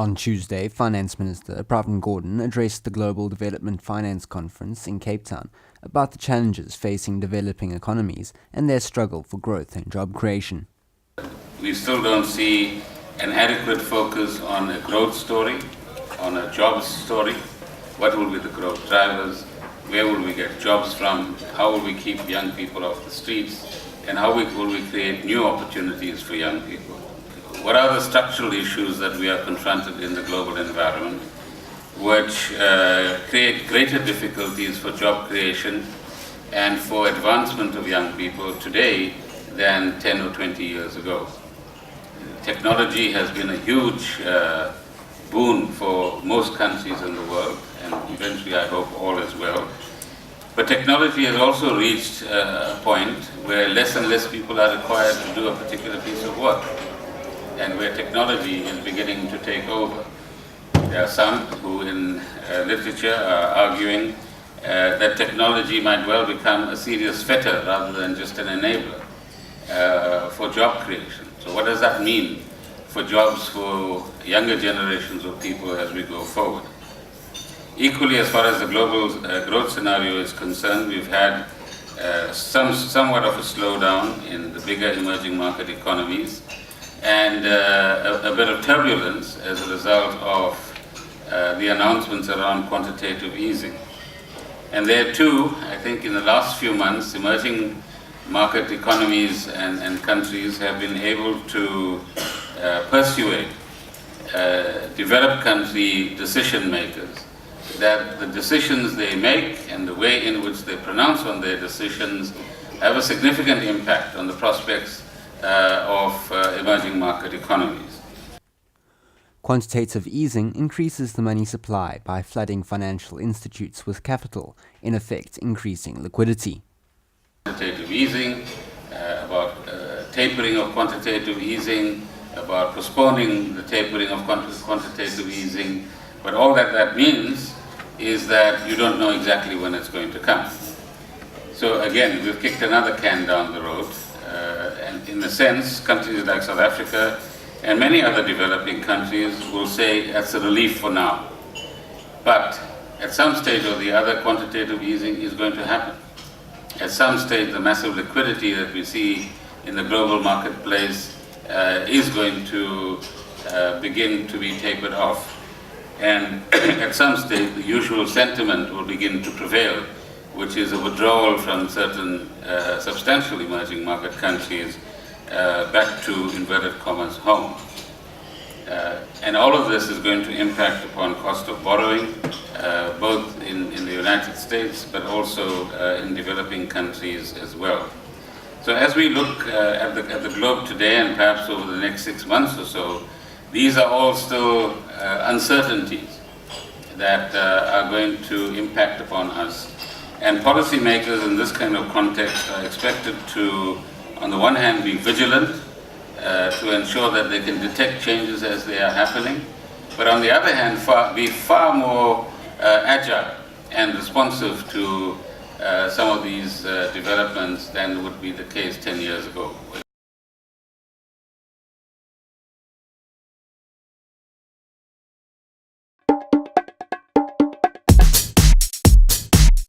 On Tuesday, Finance Minister Pravin Gordhan addressed the Global Development Finance Conference in Cape Town about the challenges facing developing economies and their struggle for growth and job creation. We still don't see an adequate focus on a growth story, on a jobs story. What will be the growth drivers? Where will we get jobs from? How will we keep young people off the streets? And how will we create new opportunities for young people? What are the structural issues that we are confronted in the global environment which create greater difficulties for job creation and for advancement of young people today than 10 or 20 years ago? Technology has been a huge boon for most countries in the world, and eventually I hope all as well. But technology has also reached a point where less and less people are required to do a particular piece of work, and where technology is beginning to take over. There are some who in literature are arguing that technology might well become a serious fetter rather than just an enabler for job creation. So what does that mean for jobs for younger generations of people as we go forward? Equally, as far as the global growth scenario is concerned, we've had somewhat of a slowdown in the bigger emerging market economies, and a bit of turbulence as a result of the announcements around quantitative easing. And there too, I think in the last few months, emerging market economies and countries have been able to persuade developed country decision makers that the decisions they make and the way in which they pronounce on their decisions have a significant impact on the prospects of emerging market economies. Quantitative easing increases the money supply by flooding financial institutes with capital, in effect increasing liquidity. Quantitative easing, about tapering of quantitative easing, about postponing the tapering of quantitative easing, but all that means is that you don't know exactly when it's going to come. So again, we've kicked another can down the road, and in a sense, countries like South Africa and many other developing countries will say that's a relief for now. But at some stage or the other, quantitative easing is going to happen. At some stage, the massive liquidity that we see in the global marketplace is going to begin to be tapered off. And at some stage, the usual sentiment will begin to prevail, which is a withdrawal from certain substantial emerging market countries back to, inverted commas, home. And all of this is going to impact upon cost of borrowing, both in the United States, but also in developing countries as well. So as we look at the globe today, and perhaps over the next 6 months or so, these are all still uncertainties that are going to impact upon us. And policymakers in this kind of context are expected to, on the one hand, be vigilant to ensure that they can detect changes as they are happening, but on the other hand, be far more agile and responsive to some of these developments than would be the case 10 years ago.